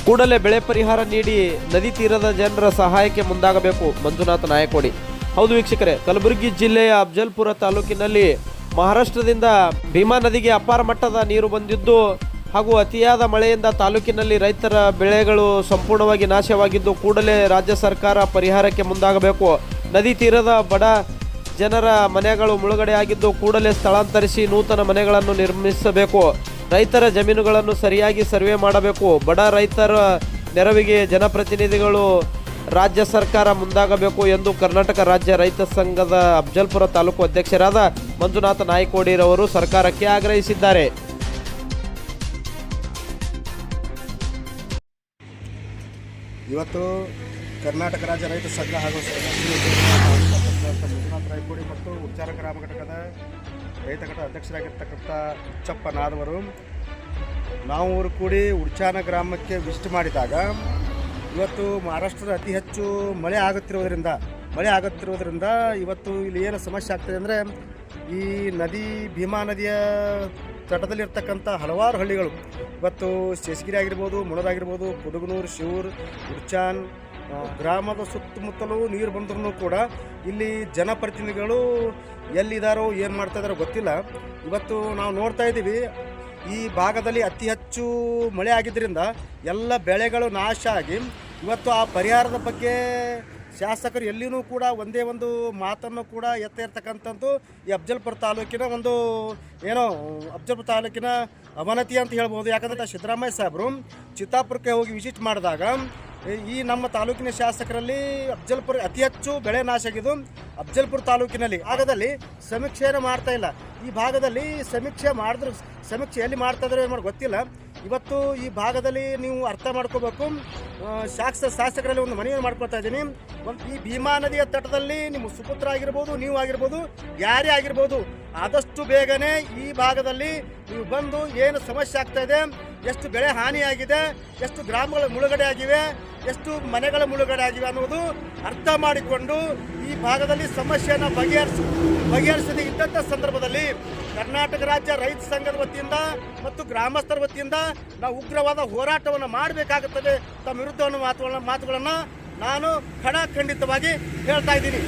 ಕೂಡಲೇ ಬೆಳೆ ಪರಿಹಾರ ನೀಡಿ ನದಿ ತೀರದ ಜನರ ಸಹಾಯಕ್ಕೆ ಮುಂದಾಗಬೇಕು. ಮಂಜುನಾಥ ನಾಯಕೋಡಿ. ಹೌದು ವೀಕ್ಷಕರೇ, ಕಲಬುರಗಿ ಜಿಲ್ಲೆಯ ಅಫಜಲ್ಪುರ ತಾಲೂಕಿನಲ್ಲಿ ಮಹಾರಾಷ್ಟ್ರದಿಂದ ಭೀಮಾ ನದಿಗೆ ಅಪಾರ ಮಟ್ಟದ ನೀರು ಬಂದಿದ್ದು ಹಾಗೂ ಅತಿಯಾದ ಮಳೆಯಿಂದ ತಾಲೂಕಿನಲ್ಲಿ ರೈತರ ಬೆಳೆಗಳು ಸಂಪೂರ್ಣವಾಗಿ ನಾಶವಾಗಿದ್ದು ಕೂಡಲೇ ರಾಜ್ಯ ಸರ್ಕಾರ ಪರಿಹಾರಕ್ಕೆ ಮುಂದಾಗಬೇಕು. ನದಿ ತೀರದ ಬಡ ಜನರ ಮನೆಗಳು ಮುಳುಗಡೆಯಾಗಿದ್ದು ಕೂಡಲೇ ಸ್ಥಳಾಂತರಿಸಿ ನೂತನ ಮನೆಗಳನ್ನು ನಿರ್ಮಿಸಬೇಕು. ರೈತರ ಜಮೀನುಗಳನ್ನು ಸರಿಯಾಗಿ ಸರ್ವೆ ಮಾಡಬೇಕು. ಬಡ ರೈತರ ನೆರವಿಗೆ ಜನಪ್ರತಿನಿಧಿಗಳು ರಾಜ್ಯ ಸರ್ಕಾರ ಮುಂದಾಗಬೇಕು ಎಂದು ಕರ್ನಾಟಕ ರಾಜ್ಯ ರೈತ ಸಂಘದ ಅಫಜಲ್ಪುರ ತಾಲೂಕು ಅಧ್ಯಕ್ಷರಾದ ಮಂಜುನಾಥ ನಾಯಕೋಡಿರವರು ಸರ್ಕಾರಕ್ಕೆ ಆಗ್ರಹಿಸಿದ್ದಾರೆ. ಇವತ್ತು ಕರ್ನಾಟಕ ರಾಜ್ಯ ರೈತ ಸಂಘ ಹಾಗೂ ಮಂಜುನಾಥ ನಾಯಕೋಡಿ ಮತ್ತು ಉಚ್ಚಾರ ಗ್ರಾಮ ಘಟಕದ ರೈತ ಘಟಕ ಅಧ್ಯಕ್ಷರಾಗಿರ್ತಕ್ಕಂಥ ಹುಚ್ಚಪ್ಪನಾದವರು ನಾವು ಕೂಡಿ ಉಡ್ಚಾನ ಗ್ರಾಮಕ್ಕೆ ವಿಸಿಟ್ ಮಾಡಿದಾಗ ಇವತ್ತು ಮಹಾರಾಷ್ಟ್ರದ ಅತಿ ಹೆಚ್ಚು ಮಳೆ ಆಗುತ್ತಿರುವುದರಿಂದ ಇವತ್ತು ಇಲ್ಲಿ ಏನು ಸಮಸ್ಯೆ ಆಗ್ತದೆ ಅಂದರೆ ಈ ಭೀಮಾ ನದಿಯ ತಟದಲ್ಲಿರ್ತಕ್ಕಂಥ ಹಲವಾರು ಹಳ್ಳಿಗಳು ಇವತ್ತು ಶೇಷಗಿರಿ ಆಗಿರ್ಬೋದು, ಮುಣದಾಗಿರ್ಬೋದು, ಕುಡುಗನೂರು, ಶಿವೂರು, ಉಡ್ಚಾನ್ ಗ್ರಾಮದ ಸುತ್ತಮುತ್ತಲೂ ನೀರು ಬಂದ್ರೂ ಕೂಡ ಇಲ್ಲಿ ಜನಪ್ರತಿನಿಧಿಗಳು ಎಲ್ಲಿದ್ದಾರೋ ಏನು ಮಾಡ್ತಾ ಇದ್ದಾರೋ ಗೊತ್ತಿಲ್ಲ. ಇವತ್ತು ನಾವು ನೋಡ್ತಾ ಇದ್ದೀವಿ, ಈ ಭಾಗದಲ್ಲಿ ಅತಿ ಹೆಚ್ಚು ಮಳೆ ಆಗಿದ್ದರಿಂದ ಎಲ್ಲ ಬೆಳೆಗಳು ನಾಶ ಆಗಿ ಇವತ್ತು ಆ ಪರಿಹಾರದ ಬಗ್ಗೆ ಶಾಸಕರು ಎಲ್ಲಿಯೂ ಕೂಡ ಒಂದೇ ಒಂದು ಮಾತನ್ನು ಕೂಡ ಎತ್ತ ಇರ್ತಕ್ಕಂಥದ್ದು ಈ ಅಫಜಲ್ಪುರ ತಾಲೂಕಿನ ಒಂದು ಅಫಜಲ್ಪುರ ತಾಲೂಕಿನ ಅವನತಿ ಅಂತ ಹೇಳ್ಬೋದು. ಯಾಕಂದರೆ ಸಿದ್ದರಾಮಯ್ಯ ಸಾಹೇಬರು ಚಿತ್ತಾಪುರಕ್ಕೆ ಹೋಗಿ ವಿಸಿಟ್ ಮಾಡಿದಾಗ ಈ ನಮ್ಮ ತಾಲೂಕಿನ ಶಾಸಕರಲ್ಲಿ ಅಫಜಲ್ಪುರ ಅತಿ ಹೆಚ್ಚು ಬೆಳೆ ನಾಶ ಆಗಿದ್ದು ಅಫಜಲ್ಪುರ ತಾಲೂಕಿನಲ್ಲಿ. ಆಗದಲ್ಲಿ ಸಮೀಕ್ಷೆಯನ್ನು ಮಾಡ್ತಾ ಇಲ್ಲ. ಈ ಭಾಗದಲ್ಲಿ ಸಮೀಕ್ಷೆ ಎಲ್ಲಿ ಮಾಡ್ತಾ ಇದ್ರೆ ಏನು ಗೊತ್ತಿಲ್ಲ. ಇವತ್ತು ಈ ಭಾಗದಲ್ಲಿ ನೀವು ಅರ್ಥ ಮಾಡ್ಕೋಬೇಕು. ಶಾಸಕರಲ್ಲಿ ಒಂದು ಮನವಿಯನ್ನು ಮಾಡ್ಕೊಳ್ತಾ ಇದ್ದೀನಿ. ಈ ಭೀಮಾ ನದಿಯ ತಟದಲ್ಲಿ ನಿಮ್ಮ ಸುಪುತ್ರ ಆಗಿರ್ಬೋದು, ನೀವು ಆಗಿರ್ಬೋದು, ಯಾರೇ ಆಗಿರ್ಬೋದು, ಆದಷ್ಟು ಬೇಗನೆ ಈ ಭಾಗದಲ್ಲಿ ನೀವು ಬಂದು ಏನು ಸಮಸ್ಯೆ ಆಗ್ತಾ ಇದೆ, ಎಷ್ಟು ಬೆಳೆ ಹಾನಿಯಾಗಿದೆ, ಎಷ್ಟು ಗ್ರಾಮಗಳ ಮುಳುಗಡೆ ಆಗಿವೆ, ಎಷ್ಟು ಮನೆಗಳ ಮುಳುಗಡೆ ಆಗಿವೆ ಅನ್ನೋದು ಅರ್ಥ ಮಾಡಿಕೊಂಡು ಈ ಭಾಗದಲ್ಲಿ ಸಮಸ್ಯೆಯನ್ನು ಬಗೆಹರಿಸದೇ ಇದ್ದಂಥ ಸಂದರ್ಭದಲ್ಲಿ ಕರ್ನಾಟಕ ರಾಜ್ಯ ರೈತ ಸಂಘದ ವತಿಯಿಂದ ಮತ್ತು ಗ್ರಾಮಸ್ಥರ ವತಿಯಿಂದ ನಾವು ಉಗ್ರವಾದ ಹೋರಾಟವನ್ನು ಮಾಡಬೇಕಾಗುತ್ತದೆ. ತಮ್ಮ ವಿರುದ್ಧವನ್ನು ಮಾತುಗಳನ್ನು ನಾನು ಖಡಾಖಂಡಿತವಾಗಿ ಹೇಳ್ತಾ ಇದ್ದೀನಿ.